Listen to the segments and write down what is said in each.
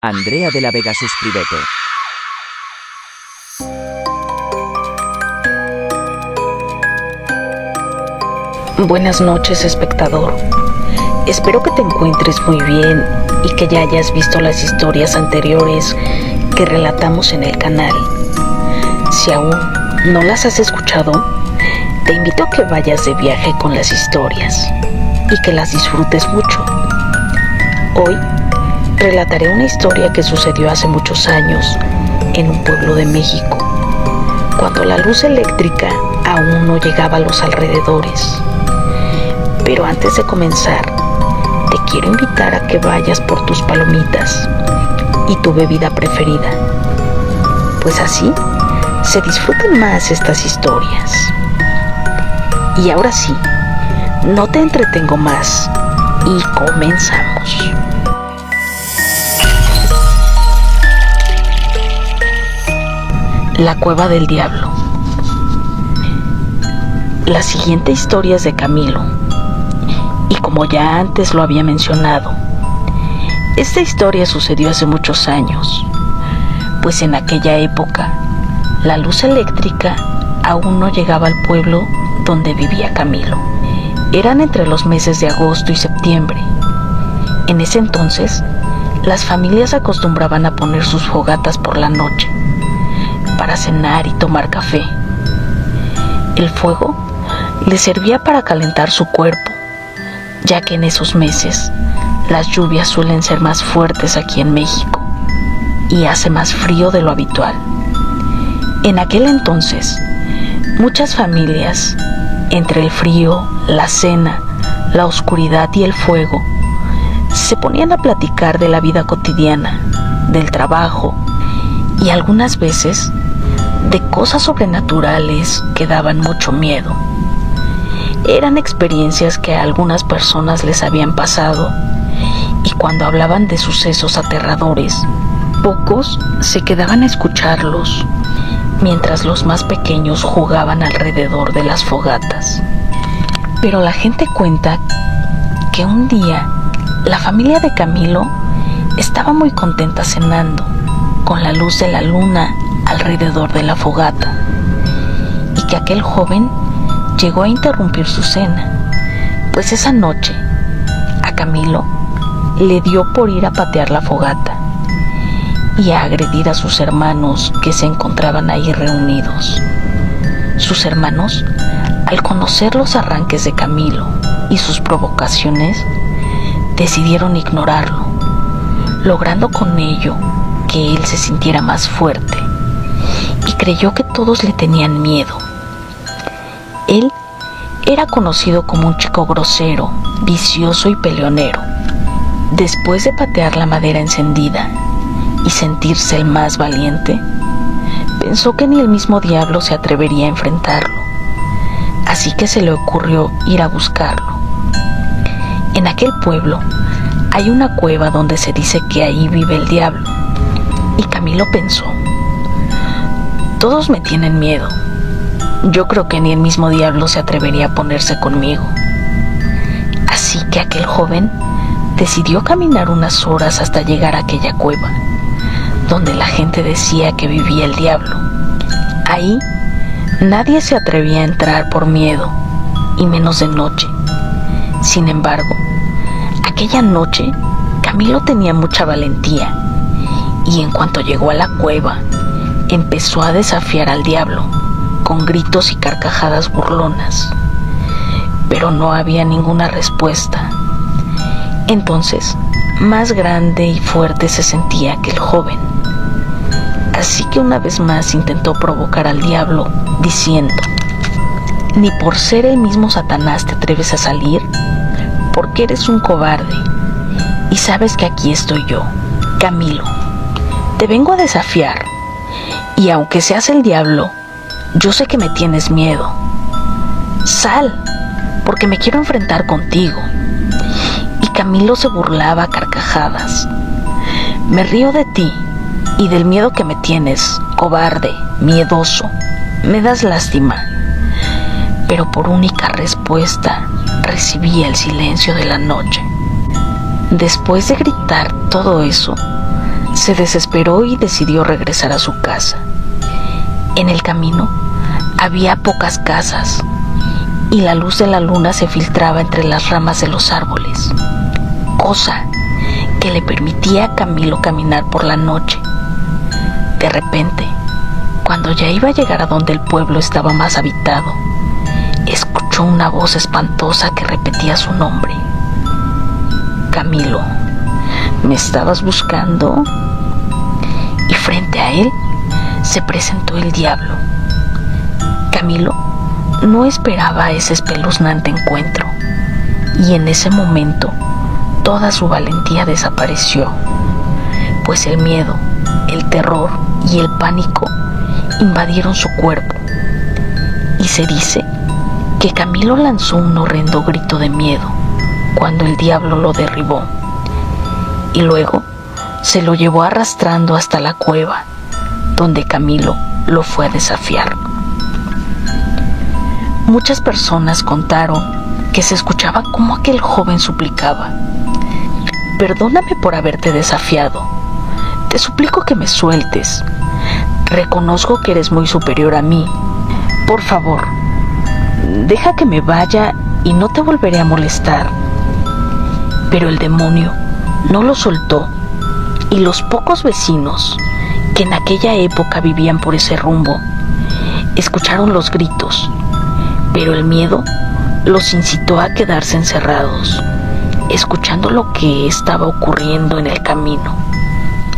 Andrea de la Vega, suscríbete. Buenas noches, espectador. Espero que te encuentres muy bien y que ya hayas visto las historias anteriores que relatamos en el canal. Si aún no las has escuchado, te invito a que vayas de viaje con las historias y que las disfrutes mucho. Hoy relataré una historia que sucedió hace muchos años en un pueblo de México, cuando la luz eléctrica aún no llegaba a los alrededores. Pero antes de comenzar, te quiero invitar a que vayas por tus palomitas y tu bebida preferida, pues así se disfrutan más estas historias. Y ahora sí, no te entretengo más y comenzamos. La cueva del diablo. La siguiente historia es de Camilo, y como ya antes lo había mencionado, esta historia sucedió hace muchos años, pues en aquella época la luz eléctrica aún no llegaba al pueblo donde vivía Camilo. Eran entre los meses de agosto y septiembre. En ese entonces, las familias acostumbraban a poner sus fogatas por la noche para cenar y tomar café. El fuego les servía para calentar su cuerpo, ya que en esos meses las lluvias suelen ser más fuertes aquí en México y hace más frío de lo habitual. En aquel entonces, muchas familias, entre el frío, la cena, la oscuridad y el fuego, se ponían a platicar de la vida cotidiana, del trabajo y algunas veces de cosas sobrenaturales que daban mucho miedo. Eran experiencias que a algunas personas les habían pasado, y cuando hablaban de sucesos aterradores, pocos se quedaban a escucharlos, mientras los más pequeños jugaban alrededor de las fogatas. Pero la gente cuenta que un día la familia de Camilo estaba muy contenta cenando, con la luz de la luna alrededor de la fogata, y que aquel joven llegó a interrumpir su cena, pues esa noche a Camilo le dio por ir a patear la fogata y a agredir a sus hermanos que se encontraban ahí reunidos. Sus hermanos, al conocer los arranques de Camilo y sus provocaciones, decidieron ignorarlo, logrando con ello que él se sintiera más fuerte, y creyó que todos le tenían miedo. Él era conocido como un chico grosero, vicioso y peleonero. Después de patear la madera encendida y sentirse el más valiente, pensó que ni el mismo diablo se atrevería a enfrentarlo, así que se le ocurrió ir a buscarlo. En aquel pueblo hay una cueva donde se dice que ahí vive el diablo, y Camilo pensó: todos me tienen miedo, yo creo que ni el mismo diablo se atrevería a ponerse conmigo. Así que aquel joven decidió caminar unas horas hasta llegar a aquella cueva, donde la gente decía que vivía el diablo. Ahí nadie se atrevía a entrar por miedo, y menos de noche. Sin embargo, aquella noche Camilo tenía mucha valentía, y en cuanto llegó a la cueva, empezó a desafiar al diablo con gritos y carcajadas burlonas, pero no había ninguna respuesta. Entonces, más grande y fuerte se sentía aquel joven, así que una vez más intentó provocar al diablo, diciendo: ni por ser el mismo Satanás te atreves a salir, porque eres un cobarde, y sabes que aquí estoy yo, Camilo. Te vengo a desafiar, y aunque seas el diablo, yo sé que me tienes miedo. Sal, porque me quiero enfrentar contigo. Y Camilo se burlaba a carcajadas: me río de ti y del miedo que me tienes, cobarde, miedoso, me das lástima. Pero por única respuesta recibía el silencio de la noche. Después de gritar todo eso, se desesperó y decidió regresar a su casa. En el camino había pocas casas y la luz de la luna se filtraba entre las ramas de los árboles, cosa que le permitía a Camilo caminar por la noche. De repente, cuando ya iba a llegar a donde el pueblo estaba más habitado, escuchó una voz espantosa que repetía su nombre. Camilo, ¿me estabas buscando? Y frente a él se presentó el diablo. Camilo no esperaba ese espeluznante encuentro, y en ese momento toda su valentía desapareció, pues el miedo, el terror y el pánico invadieron su cuerpo, y se dice que Camilo lanzó un horrendo grito de miedo cuando el diablo lo derribó, y luego se lo llevó arrastrando hasta la cueva, donde Camilo lo fue a desafiar. Muchas personas contaron que se escuchaba cómo aquel joven suplicaba: perdóname por haberte desafiado, te suplico que me sueltes, reconozco que eres muy superior a mí, por favor, deja que me vaya y no te volveré a molestar. Pero el demonio no lo soltó, y los pocos vecinos que en aquella época vivían por ese rumbo escucharon los gritos, pero el miedo los incitó a quedarse encerrados, escuchando lo que estaba ocurriendo en el camino.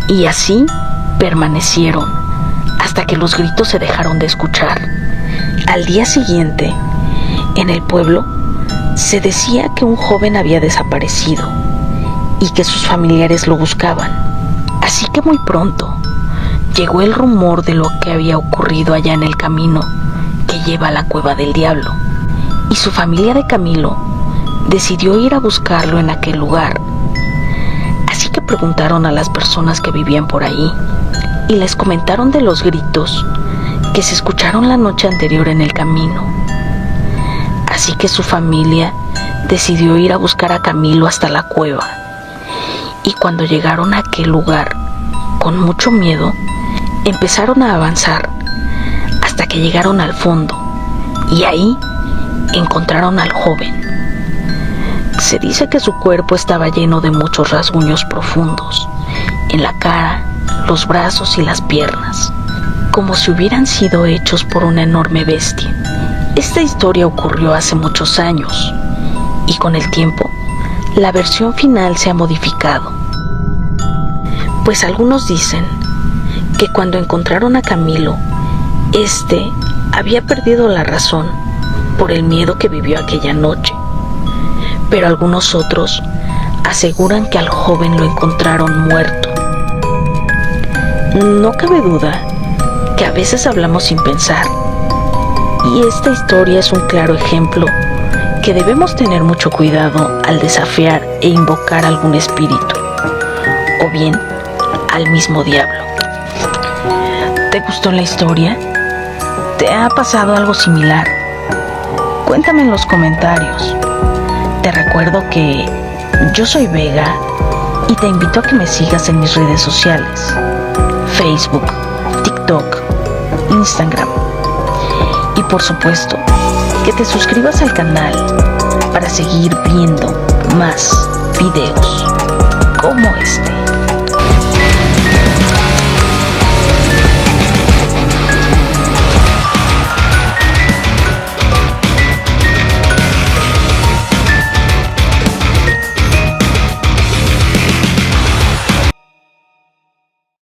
Y así permanecieron hasta que los gritos se dejaron de escuchar. Al día siguiente, en el pueblo, se decía que un joven había desaparecido y que sus familiares lo buscaban. Así que muy pronto llegó el rumor de lo que había ocurrido allá en el camino que lleva a la cueva del diablo, y su familia de Camilo decidió ir a buscarlo en aquel lugar. Así que preguntaron a las personas que vivían por ahí y les comentaron de los gritos que se escucharon la noche anterior en el camino. Así que su familia decidió ir a buscar a Camilo hasta la cueva, y cuando llegaron a aquel lugar, con mucho miedo, empezaron a avanzar hasta que llegaron al fondo, y ahí encontraron al joven. Se dice que su cuerpo estaba lleno de muchos rasguños profundos en la cara, los brazos y las piernas, como si hubieran sido hechos por una enorme bestia. Esta historia ocurrió hace muchos años, y con el tiempo la versión final se ha modificado, pues algunos dicen que cuando encontraron a Camilo, este había perdido la razón por el miedo que vivió aquella noche, pero algunos otros aseguran que al joven lo encontraron muerto. No cabe duda que a veces hablamos sin pensar, y esta historia es un claro ejemplo que debemos tener mucho cuidado al desafiar e invocar algún espíritu, o bien al mismo diablo. ¿Te gustó la historia? ¿Te ha pasado algo similar? Cuéntame en los comentarios. Te recuerdo que yo soy Vega y te invito a que me sigas en mis redes sociales: Facebook, TikTok, Instagram. Y por supuesto, que te suscribas al canal para seguir viendo más videos como este.